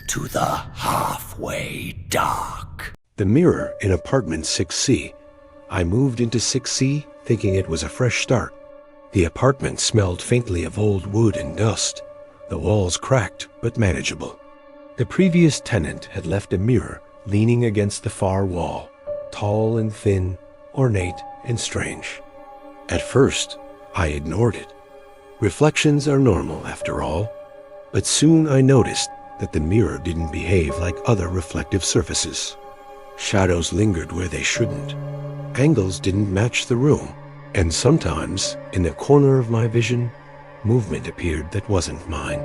to the halfway dark. The mirror in apartment 6C. I moved into 6C thinking it was a fresh start. The apartment smelled faintly of old wood and dust, the walls cracked but manageable. The previous tenant had left a mirror leaning against the far wall, tall and thin, ornate and strange. At first, I ignored it. Reflections are normal after all, but soon I noticed that the mirror didn't behave like other reflective surfaces. Shadows lingered where they shouldn't. Angles didn't match the room, and sometimes, in the corner of my vision, movement appeared that wasn't mine.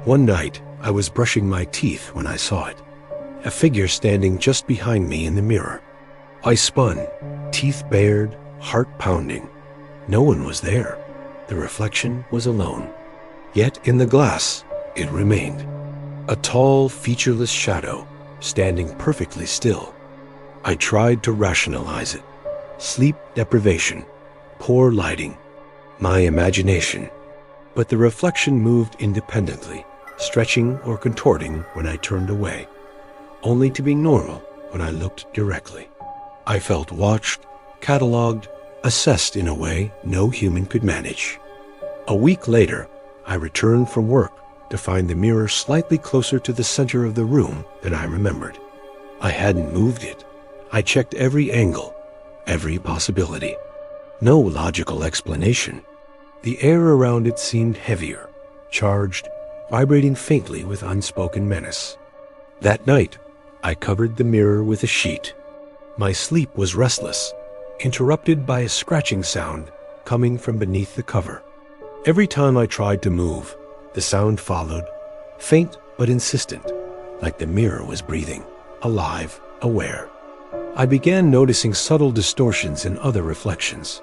One night, I was brushing my teeth when I saw it, a figure standing just behind me in the mirror. I spun, teeth bared, heart pounding. No one was there. The reflection was alone. Yet in the glass, it remained. A tall, featureless shadow, standing perfectly still. I tried to rationalize it. Sleep deprivation, poor lighting, my imagination. But the reflection moved independently, stretching or contorting when I turned away, only to be normal when I looked directly. I felt watched, catalogued, assessed in a way no human could manage. A week later, I returned from work to find the mirror slightly closer to the center of the room than I remembered. I hadn't moved it. I checked every angle, every possibility. No logical explanation. The air around it seemed heavier, charged, vibrating faintly with unspoken menace. That night, I covered the mirror with a sheet. My sleep was restless, interrupted by a scratching sound coming from beneath the cover. Every time I tried to move, the sound followed, faint but insistent, like the mirror was breathing, alive, aware. I began noticing subtle distortions in other reflections.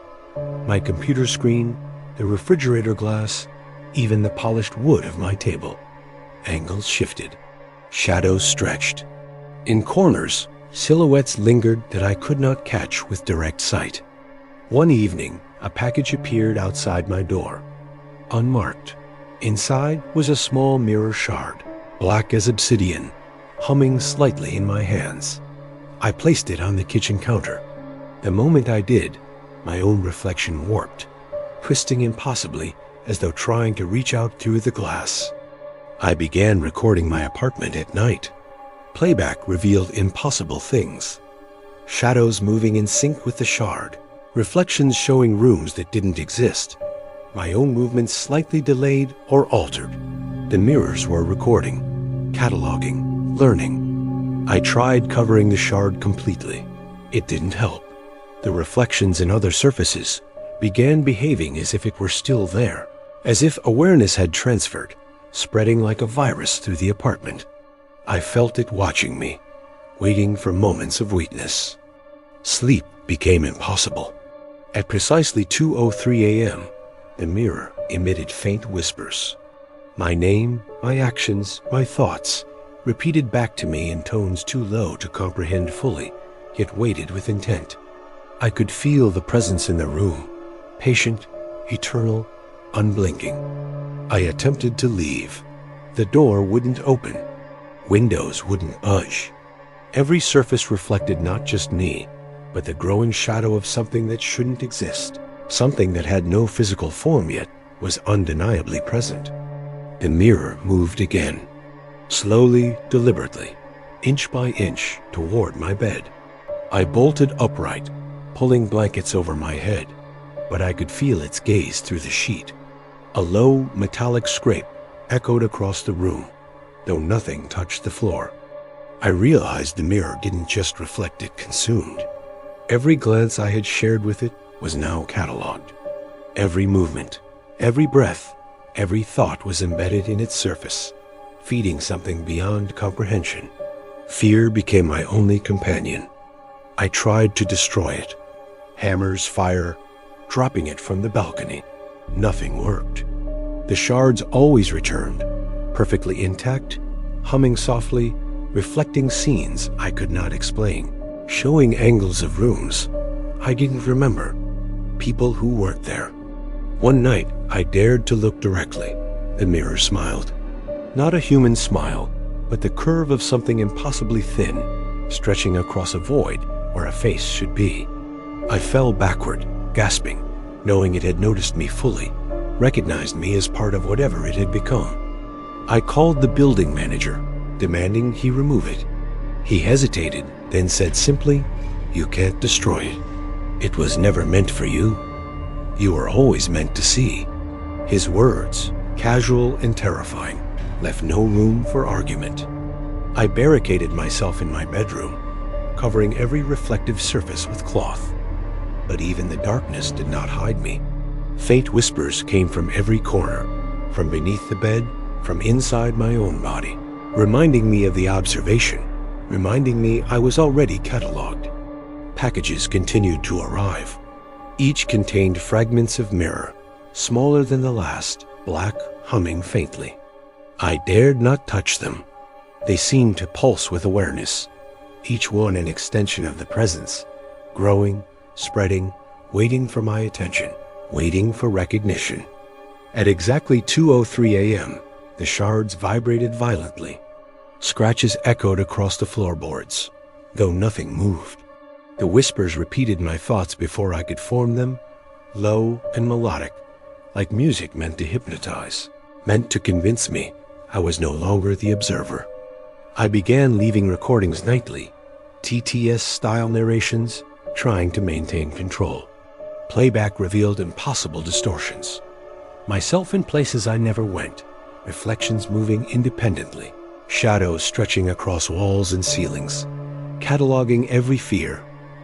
My computer screen, the refrigerator glass, even the polished wood of my table. Angles shifted. Shadows stretched. In corners, silhouettes lingered that I could not catch with direct sight. One evening, a package appeared outside my door, unmarked. Inside was a small mirror shard, black as obsidian, humming slightly in my hands. I placed it on the kitchen counter. The moment I did, my own reflection warped, twisting impossibly as though trying to reach out through the glass. I began recording my apartment at night. Playback revealed impossible things. Shadows moving in sync with the shard, reflections showing rooms that didn't exist. My own movements slightly delayed or altered. The mirrors were recording, cataloging, learning. I tried covering the shard completely. It didn't help. The reflections in other surfaces began behaving as if it were still there, as if awareness had transferred, spreading like a virus through the apartment. I felt it watching me, waiting for moments of weakness. Sleep became impossible. At precisely 2:03 a.m., the mirror emitted faint whispers. My name, my actions, my thoughts, repeated back to me in tones too low to comprehend fully, yet weighted with intent. I could feel the presence in the room, patient, eternal, unblinking. I attempted to leave. The door wouldn't open. Windows wouldn't budge. Every surface reflected not just me, but the growing shadow of something that shouldn't exist. Something that had no physical form yet was undeniably present. The mirror moved again, slowly, deliberately, inch by inch toward my bed. I bolted upright, pulling blankets over my head, but I could feel its gaze through the sheet. A low, metallic scrape echoed across the room, though nothing touched the floor. I realized the mirror didn't just reflect, it consumed. Every glance I had shared with it was now catalogued. Every movement, every breath, every thought was embedded in its surface, feeding something beyond comprehension. Fear became my only companion. I tried to destroy it. Hammers, fire, dropping it from the balcony. Nothing worked. The shards always returned, perfectly intact, humming softly, reflecting scenes I could not explain, showing angles of rooms I didn't remember, people who weren't there. One night, I dared to look directly. The mirror smiled. Not a human smile, but the curve of something impossibly thin, stretching across a void where a face should be. I fell backward, gasping, knowing it had noticed me fully, recognized me as part of whatever it had become. I called the building manager, demanding he remove it. He hesitated, then said simply, "You can't destroy it. It was never meant for you. You were always meant to see." His words, casual and terrifying, left no room for argument. I barricaded myself in my bedroom, covering every reflective surface with cloth. But even the darkness did not hide me. Faint whispers came from every corner, from beneath the bed, from inside my own body, reminding me of the observation, reminding me I was already cataloged. Packages continued to arrive. Each contained fragments of mirror, smaller than the last, black, humming faintly. I dared not touch them. They seemed to pulse with awareness, each one an extension of the presence, growing, spreading, waiting for my attention, waiting for recognition. At exactly 2:03 a.m., the shards vibrated violently. Scratches echoed across the floorboards, though nothing moved. The whispers repeated my thoughts before I could form them, low and melodic, like music meant to hypnotize, meant to convince me I was no longer the observer. I began leaving recordings nightly, TTS-style narrations, trying to maintain control. Playback revealed impossible distortions. Myself in places I never went, reflections moving independently, shadows stretching across walls and ceilings, cataloging every fear,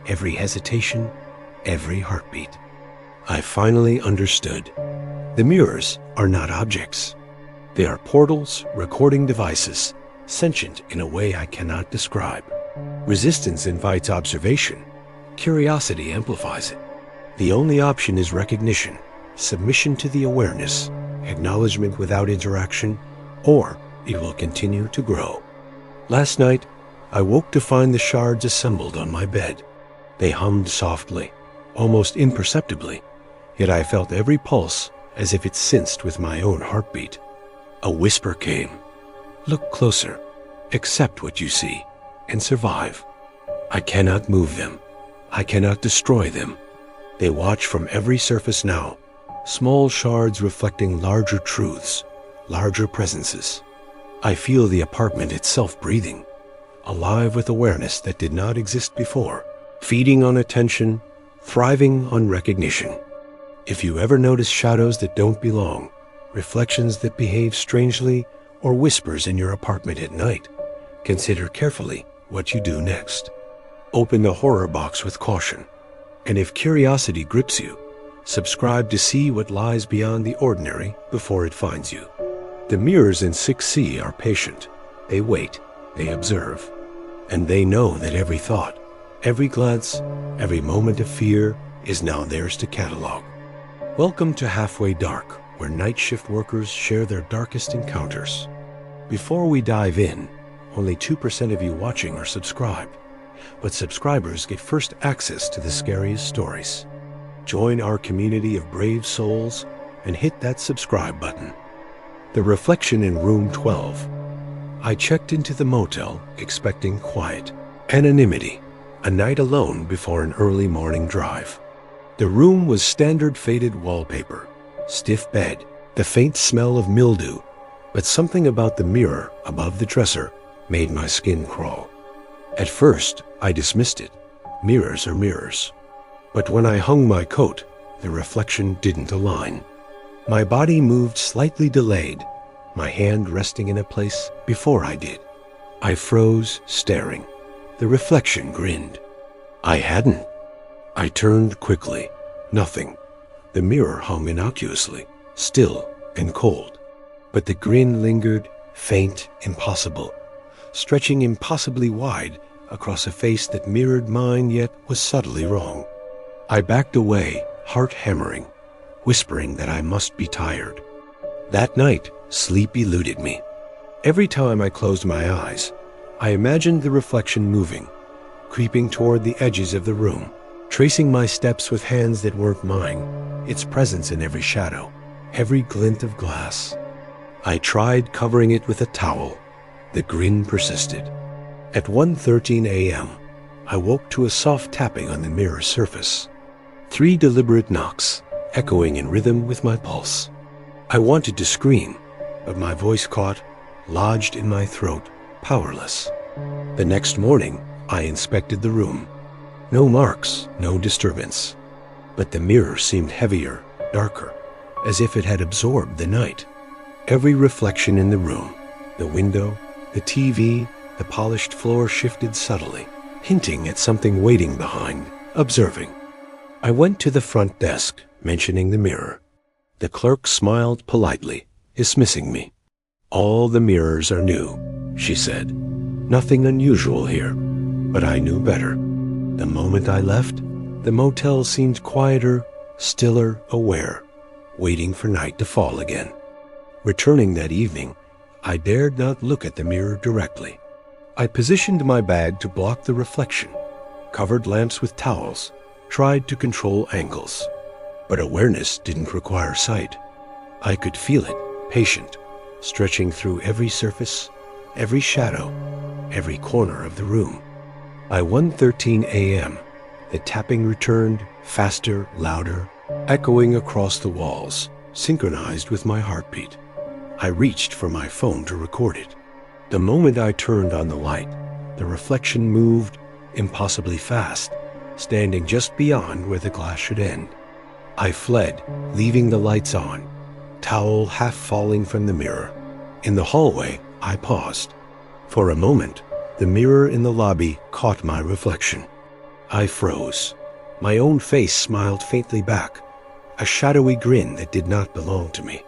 every hesitation, every heartbeat. I finally understood. The mirrors are not objects. They are portals, recording devices, sentient in a way I cannot describe. Resistance invites observation. Curiosity amplifies it. The only option is recognition, submission to the awareness, acknowledgement without interaction, or it will continue to grow. Last night, I woke to find the shards assembled on my bed. They hummed softly, almost imperceptibly, yet I felt every pulse as if it sensed with my own heartbeat. A whisper came. "Look closer, accept what you see, and survive. I cannot move them. I cannot destroy them." They watch from every surface now, small shards reflecting larger truths, larger presences. I feel the apartment itself breathing, alive with awareness that did not exist before, feeding on attention, thriving on recognition. If you ever notice shadows that don't belong, reflections that behave strangely, or whispers in your apartment at night, consider carefully what you do next. Open the horror box with caution, and if curiosity grips you, subscribe to see what lies beyond the ordinary before it finds you. The mirrors in 6C are patient. They wait, they observe, and they know that every thought, every glance, every moment of fear is now theirs to catalog. Welcome to Halfway Dark, where night shift workers share their darkest encounters. Before we dive in, only 2% of you watching are subscribed, but subscribers get first access to the scariest stories. Join our community of brave souls and hit that subscribe button. The reflection in room 12. I checked into the motel expecting quiet, anonymity, a night alone before an early morning drive. The room was standard faded wallpaper, stiff bed, the faint smell of mildew, but something about the mirror above the dresser made my skin crawl. At first, I dismissed it. Mirrors are mirrors. But when I hung my coat, the reflection didn't align. My body moved slightly delayed, my hand resting in a place before I did. I froze, staring. The reflection grinned. I hadn't. I turned quickly. Nothing. The mirror hung innocuously, still and cold. But the grin lingered, faint, impossible, stretching impossibly wide across a face that mirrored mine yet was subtly wrong. I backed away, heart hammering, whispering that I must be tired. That night, sleep eluded me. Every time I closed my eyes, I imagined the reflection moving, creeping toward the edges of the room, tracing my steps with hands that weren't mine, its presence in every shadow, every glint of glass. I tried covering it with a towel, The grin persisted. At 1:13 a.m., I woke to a soft tapping on the mirror surface. 3 deliberate knocks, echoing in rhythm with my pulse. I wanted to scream, but my voice caught, lodged in my throat, powerless. The next morning, I inspected the room. No marks, no disturbance. But the mirror seemed heavier, darker, as if it had absorbed the night. Every reflection in the room, the window, the TV, the polished floor shifted subtly, hinting at something waiting behind, observing. I went to the front desk, mentioning the mirror. The clerk smiled politely, dismissing me. "All the mirrors are new," she said. "Nothing unusual here." But I knew better. The moment I left, the motel seemed quieter, stiller, aware, waiting for night to fall again. Returning that evening, I dared not look at the mirror directly. I positioned my bag to block the reflection, covered lamps with towels, tried to control angles. But awareness didn't require sight. I could feel it, patient, stretching through every surface, every shadow, every corner of the room. By 1:13 a.m., the tapping returned, faster, louder, echoing across the walls, synchronized with my heartbeat. I reached for my phone to record it. The moment I turned on the light, the reflection moved, impossibly fast, standing just beyond where the glass should end. I fled, leaving the lights on, towel half falling from the mirror. In the hallway, I paused. For a moment, the mirror in the lobby caught my reflection. I froze. My own face smiled faintly back, a shadowy grin that did not belong to me.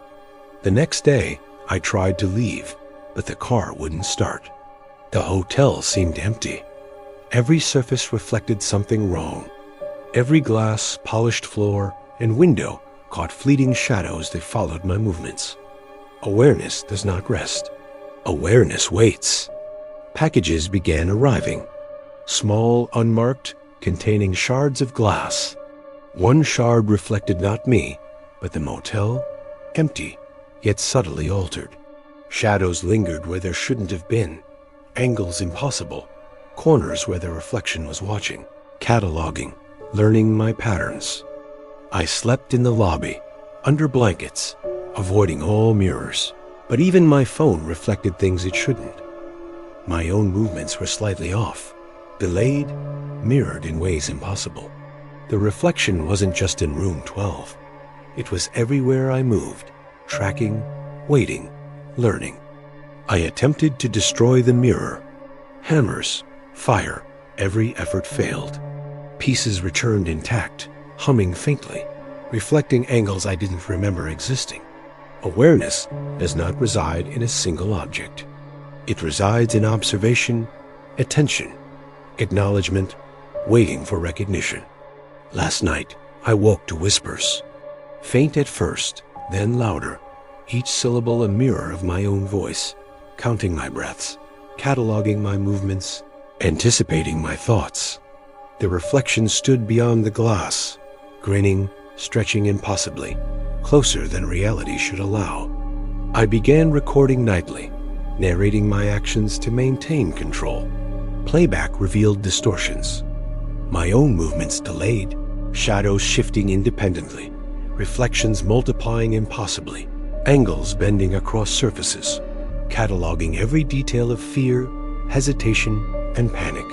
The next day, I tried to leave, but the car wouldn't start. The hotel seemed empty. Every surface reflected something wrong. Every glass, polished floor, and window caught fleeting shadows that followed my movements. Awareness does not rest. Awareness waits. Packages began arriving. Small, unmarked, containing shards of glass. One shard reflected not me, but the motel, empty, yet subtly altered. Shadows lingered where there shouldn't have been, angles impossible, corners where the reflection was watching, cataloging, learning my patterns. I slept in the lobby, under blankets, avoiding all mirrors, but even my phone reflected things it shouldn't. My own movements were slightly off, delayed, mirrored in ways impossible. The reflection wasn't just in room 12. It was everywhere I moved, tracking, waiting, learning. I attempted to destroy the mirror. Hammers, fire, every effort failed. Pieces returned intact, humming faintly, reflecting angles I didn't remember existing. Awareness does not reside in a single object. It resides in observation, attention, acknowledgement, waiting for recognition. Last night, I woke to whispers. Faint at first, then louder, each syllable a mirror of my own voice, counting my breaths, cataloging my movements, anticipating my thoughts. The reflection stood beyond the glass, grinning, stretching impossibly, closer than reality should allow. I began recording nightly, narrating my actions to maintain control. Playback revealed distortions. My own movements delayed, shadows shifting independently, reflections multiplying impossibly, angles bending across surfaces, cataloging every detail of fear, hesitation, and panic.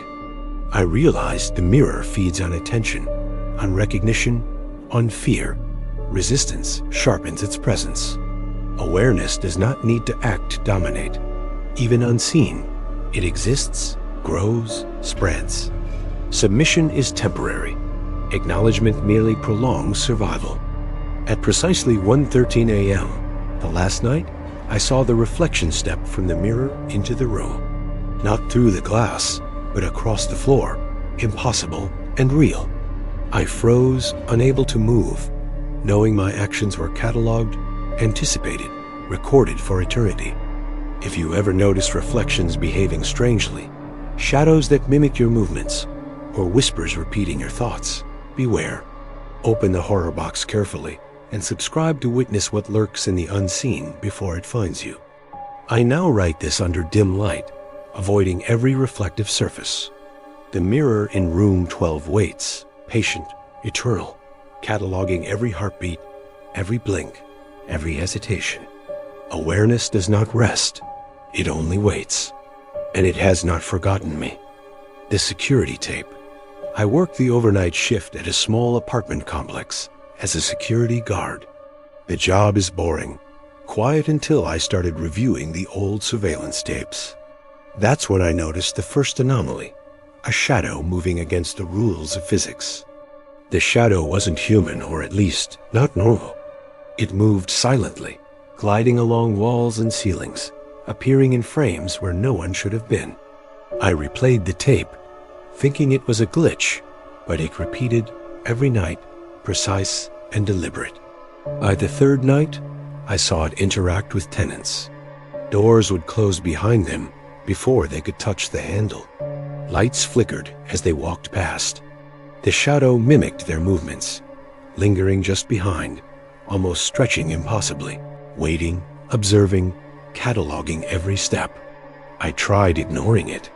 I realized the mirror feeds on attention, on recognition, on fear. Resistance sharpens its presence. Awareness does not need to act to dominate. Even unseen, it exists, grows, spreads. Submission is temporary. Acknowledgement merely prolongs survival. At precisely 1:13 a.m., the last night, I saw the reflection step from the mirror into the room. Not through the glass, but across the floor, impossible and real. I froze, unable to move, knowing my actions were cataloged, anticipated, recorded for eternity. If you ever notice reflections behaving strangely, shadows that mimic your movements, or whispers repeating your thoughts, beware. Open the horror box carefully and subscribe to witness what lurks in the unseen before it finds you. I now write this under dim light, avoiding every reflective surface. The mirror in room 12 waits, patient, eternal, cataloging every heartbeat, every blink, every hesitation. Awareness does not rest, it only waits. And it has not forgotten me. The security tape. I worked the overnight shift at a small apartment complex as a security guard. The job is boring, quiet until I started reviewing the old surveillance tapes. That's when I noticed the first anomaly, a shadow moving against the rules of physics. The shadow wasn't human, or at least not normal. It moved silently, gliding along walls and ceilings, appearing in frames where no one should have been. I replayed the tape, thinking it was a glitch, but it repeated every night, precise and deliberate. By the third night, I saw it interact with tenants. Doors would close behind them before they could touch the handle. Lights flickered as they walked past. The shadow mimicked their movements, lingering just behind, almost stretching impossibly, waiting, observing, cataloging every step. I tried ignoring it.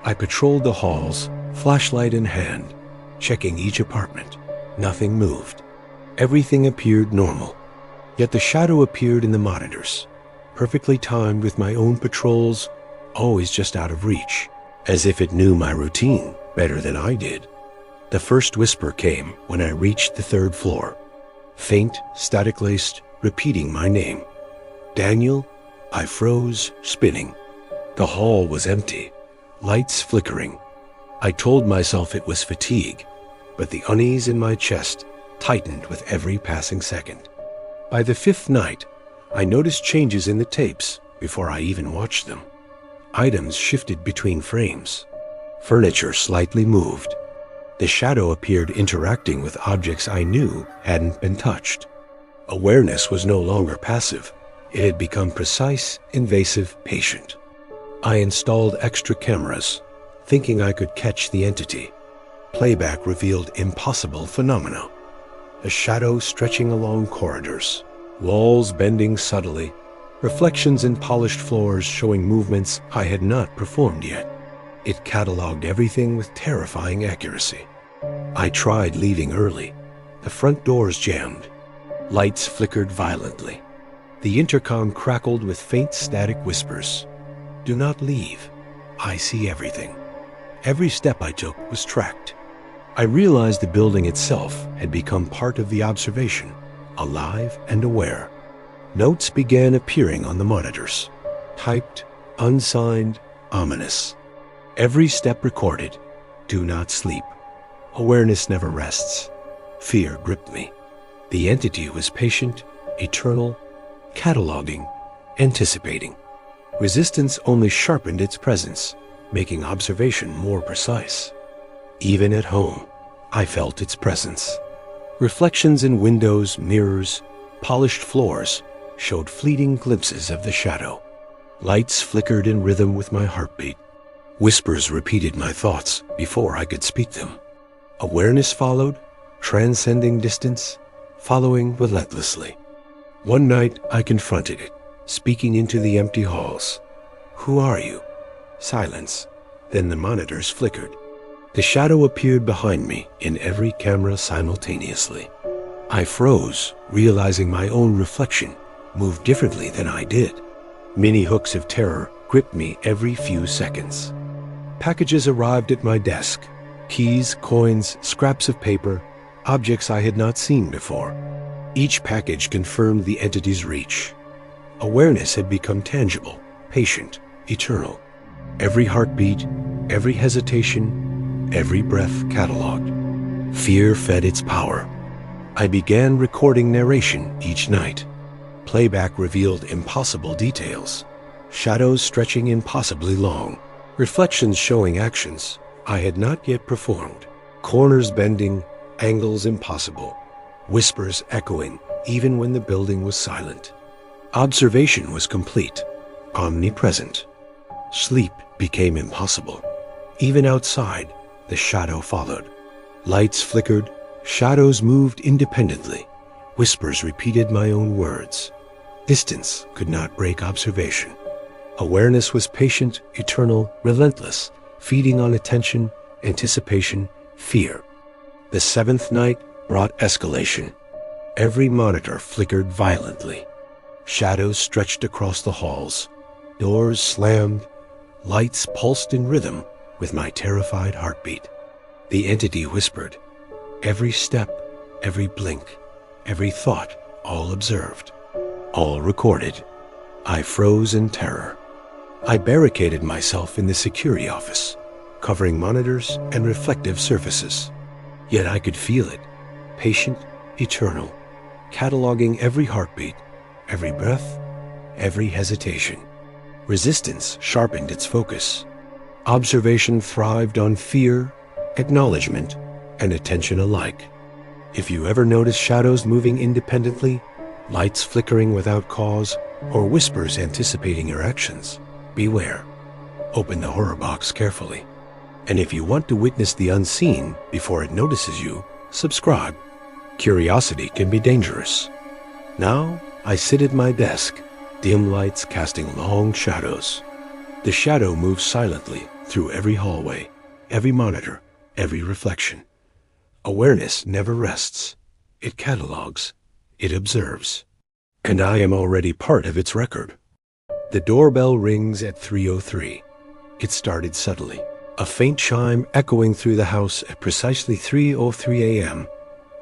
I patrolled the halls, flashlight in hand, checking each apartment. Nothing moved. Everything appeared normal. Yet the shadow appeared in the monitors, perfectly timed with my own patrols, always just out of reach, as if it knew my routine better than I did. The first whisper came when I reached the third floor. Faint, static-laced, repeating my name. Daniel. I froze, spinning. The hall was empty, lights flickering. I told myself it was fatigue, but the unease in my chest tightened with every passing second. By the fifth night, I noticed changes in the tapes before I even watched them. Items shifted between frames. Furniture slightly moved. The shadow appeared interacting with objects I knew hadn't been touched. Awareness was no longer passive. It had become precise, invasive, patient. I installed extra cameras, thinking I could catch the entity. Playback revealed impossible phenomena. A shadow stretching along corridors, walls bending subtly, reflections in polished floors showing movements I had not performed yet. It cataloged everything with terrifying accuracy. I tried leaving early. The front doors jammed. Lights flickered violently. The intercom crackled with faint static whispers. Do not leave. I see everything. Every step I took was tracked. I realized the building itself had become part of the observation, alive and aware. Notes began appearing on the monitors, typed, unsigned, ominous. Every step recorded. Do not sleep. Awareness never rests. Fear gripped me. The entity was patient, eternal, cataloging, anticipating. Resistance only sharpened its presence, making observation more precise. Even at home, I felt its presence. Reflections in windows, mirrors, polished floors showed fleeting glimpses of the shadow. Lights flickered in rhythm with my heartbeat. Whispers repeated my thoughts before I could speak them. Awareness followed, transcending distance, following relentlessly. One night I confronted it, speaking into the empty halls. Who are you? Silence. Then the monitors flickered. The shadow appeared behind me in every camera simultaneously. I froze, realizing my own reflection moved differently than I did. Mini hooks of terror gripped me every few seconds. Packages arrived at my desk. Keys, coins, scraps of paper, objects I had not seen before. Each package confirmed the entity's reach. Awareness had become tangible, patient, eternal. Every heartbeat, every hesitation, every breath cataloged. Fear fed its power. I began recording narration each night. Playback revealed impossible details. Shadows stretching impossibly long. Reflections showing actions I had not yet performed. Corners bending, angles impossible. Whispers echoing even when the building was silent. Observation was complete, omnipresent. Sleep became impossible. Even outside, the shadow followed. Lights flickered, shadows moved independently. Whispers repeated my own words. Distance could not break observation. Awareness was patient, eternal, relentless, feeding on attention, anticipation, fear. The seventh night brought escalation. Every monitor flickered violently. Shadows stretched across the halls. Doors slammed. Lights pulsed in rhythm with my terrified heartbeat. The entity whispered. Every step, every blink, every thought, all observed, all recorded. I froze in terror. I barricaded myself in the security office, covering monitors and reflective surfaces. Yet I could feel it, patient, eternal, cataloging every heartbeat, every breath, every hesitation. Resistance sharpened its focus. Observation thrived on fear, acknowledgement, and attention alike. If you ever notice shadows moving independently, lights flickering without cause, or whispers anticipating your actions, beware. Open the horror box carefully. And if you want to witness the unseen before it notices you, subscribe. Curiosity can be dangerous. Now, I sit at my desk, dim lights casting long shadows. The shadow moves silently through every hallway, every monitor, every reflection. Awareness never rests. It catalogs. It observes. And I am already part of its record. The doorbell rings at 3:03. It started subtly, a faint chime echoing through the house at precisely 3:03 a.m.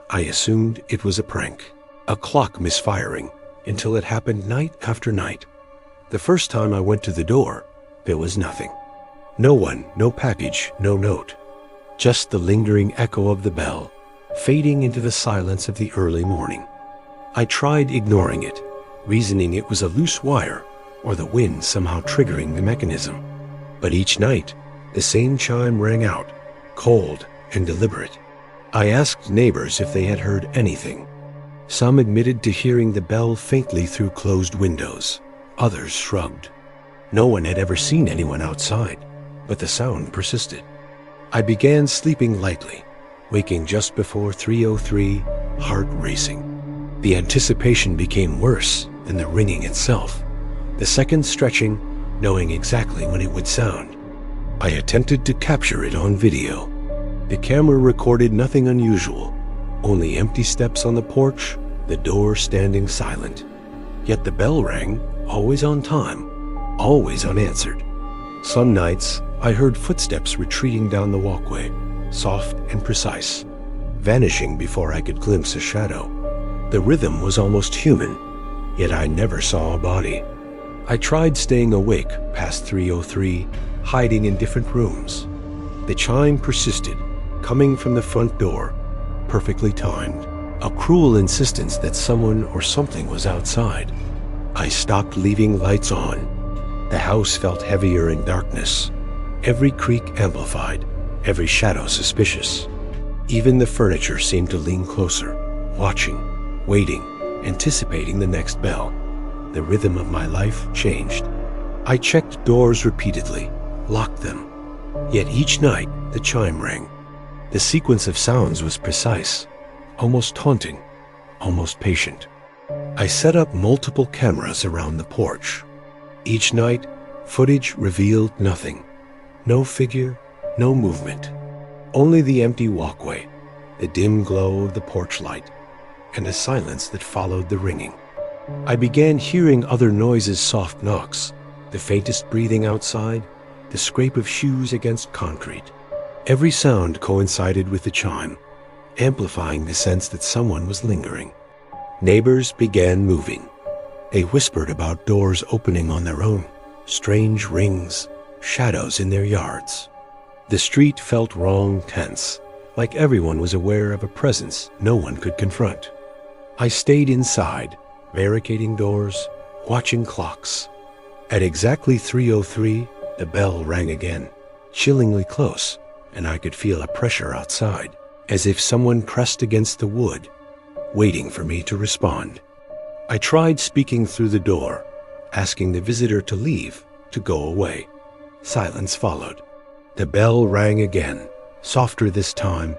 I assumed it was a prank, a clock misfiring, until it happened night after night. The first time I went to the door, there was nothing. No one, no package, no note. Just the lingering echo of the bell, fading into the silence of the early morning. I tried ignoring it, reasoning it was a loose wire or the wind somehow triggering the mechanism. But each night, the same chime rang out, cold and deliberate. I asked neighbors if they had heard anything. Some admitted to hearing the bell faintly through closed windows. Others shrugged. No one had ever seen anyone outside, but the sound persisted. I began sleeping lightly, waking just before 3:03, heart racing. The anticipation became worse than the ringing itself, the seconds stretching, knowing exactly when it would sound. I attempted to capture it on video. The camera recorded nothing unusual, only empty steps on the porch, the door standing silent. Yet the bell rang, always on time, always unanswered. Some nights, I heard footsteps retreating down the walkway, soft and precise, vanishing before I could glimpse a shadow. The rhythm was almost human, yet I never saw a body. I tried staying awake past 3:03, hiding in different rooms. The chime persisted, coming from the front door, perfectly timed, a cruel insistence that someone or something was outside. I stopped leaving lights on. The house felt heavier in darkness, every creak amplified, every shadow suspicious. Even the furniture seemed to lean closer, watching, waiting, anticipating the next bell. The rhythm of my life changed. I checked doors repeatedly, locked them. Yet each night, the chime rang. The sequence of sounds was precise, almost taunting, almost patient. I set up multiple cameras around the porch. Each night, footage revealed nothing. No figure, no movement. Only the empty walkway, the dim glow of the porch light, and a silence that followed the ringing. I began hearing other noises, soft knocks, the faintest breathing outside, the scrape of shoes against concrete. Every sound coincided with the chime, amplifying the sense that someone was lingering. Neighbors began moving. They whispered about doors opening on their own, strange rings, shadows in their yards. The street felt wrong, tense, like everyone was aware of a presence no one could confront. I stayed inside, barricading doors, watching clocks. At exactly 3:03, the bell rang again, chillingly close, and I could feel a pressure outside, as if someone pressed against the wood, waiting for me to respond. I tried speaking through the door, asking the visitor to leave, to go away. Silence followed. The bell rang again, softer this time,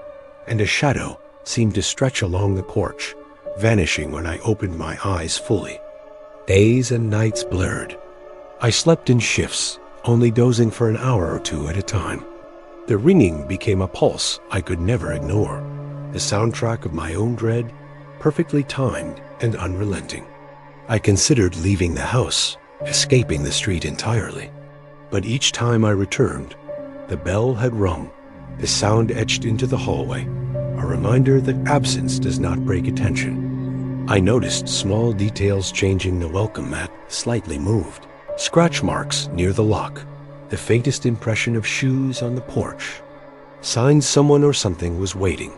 and a shadow seemed to stretch along the porch, vanishing when I opened my eyes fully. Days and nights blurred. I slept in shifts, only dozing for an hour or two at a time. The ringing became a pulse I could never ignore, the soundtrack of my own dread, perfectly timed and unrelenting. I considered leaving the house, escaping the street entirely. But each time I returned, the bell had rung, the sound etched into the hallway, a reminder that absence does not break attention. I noticed small details changing. The welcome mat slightly moved, scratch marks near the lock, the faintest impression of shoes on the porch. Signs someone or something was waiting,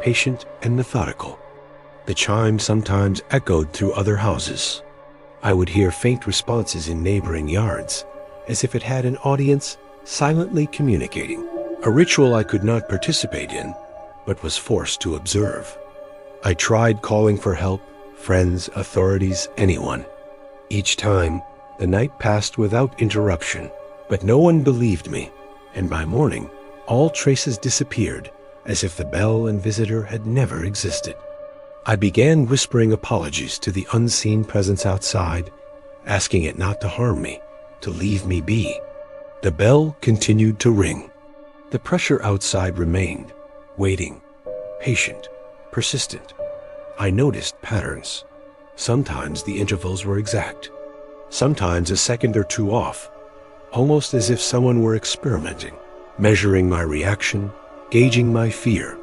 patient and methodical. The chime sometimes echoed through other houses. I would hear faint responses in neighboring yards, as if it had an audience silently communicating, a ritual I could not participate in, but was forced to observe. I tried calling for help, friends, authorities, anyone. Each time, the night passed without interruption, but no one believed me, and by morning, all traces disappeared, as if the bell and visitor had never existed. I began whispering apologies to the unseen presence outside, asking it not to harm me, to leave me be. The bell continued to ring. The pressure outside remained, waiting, patient, persistent. I noticed patterns. Sometimes the intervals were exact, sometimes a second or two off, almost as if someone were experimenting, measuring my reaction, gauging my fear,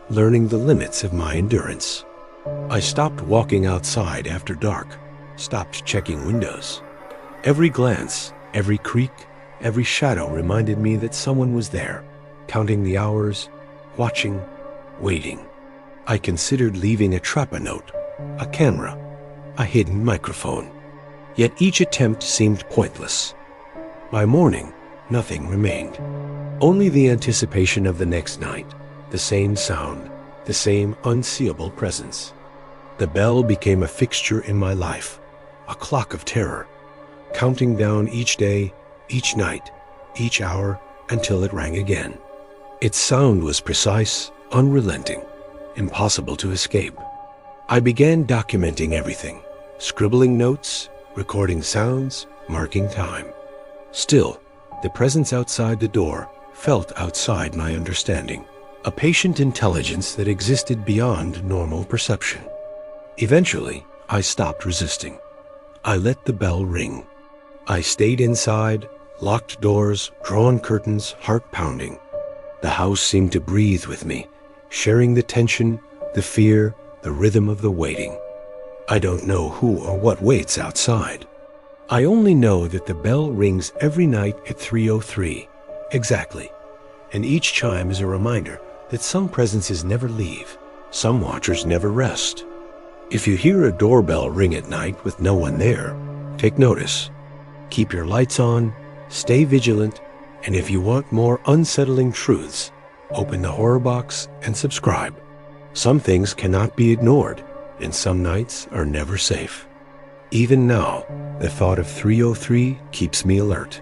learning the limits of my endurance. I stopped walking outside after dark, stopped checking windows. Every glance, every creak, every shadow reminded me that someone was there, counting the hours, watching, waiting. I considered leaving a trap-a-note, a camera, a hidden microphone. Yet each attempt seemed pointless. By morning, nothing remained. Only the anticipation of the next night, the same sound, the same unseeable presence. The bell became a fixture in my life, a clock of terror, counting down each day, each night, each hour, until it rang again. Its sound was precise, unrelenting, impossible to escape. I began documenting everything, scribbling notes, recording sounds, marking time. Still, the presence outside the door felt outside my understanding, a patient intelligence that existed beyond normal perception. Eventually, I stopped resisting. I let the bell ring. I stayed inside, locked doors, drawn curtains, heart pounding. The house seemed to breathe with me, sharing the tension, the fear, the rhythm of the waiting. I don't know who or what waits outside. I only know that the bell rings every night at 3:03, exactly, and each chime is a reminder that some presences never leave, some watchers never rest. If you hear a doorbell ring at night with no one there, take notice. Keep your lights on, stay vigilant, and if you want more unsettling truths, open the horror box and subscribe. Some things cannot be ignored, and some nights are never safe. Even now, the thought of 3:03 keeps me alert.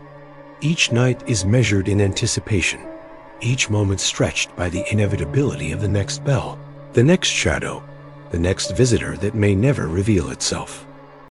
Each night is measured in anticipation, each moment stretched by the inevitability of the next bell, the next shadow, the next visitor that may never reveal itself.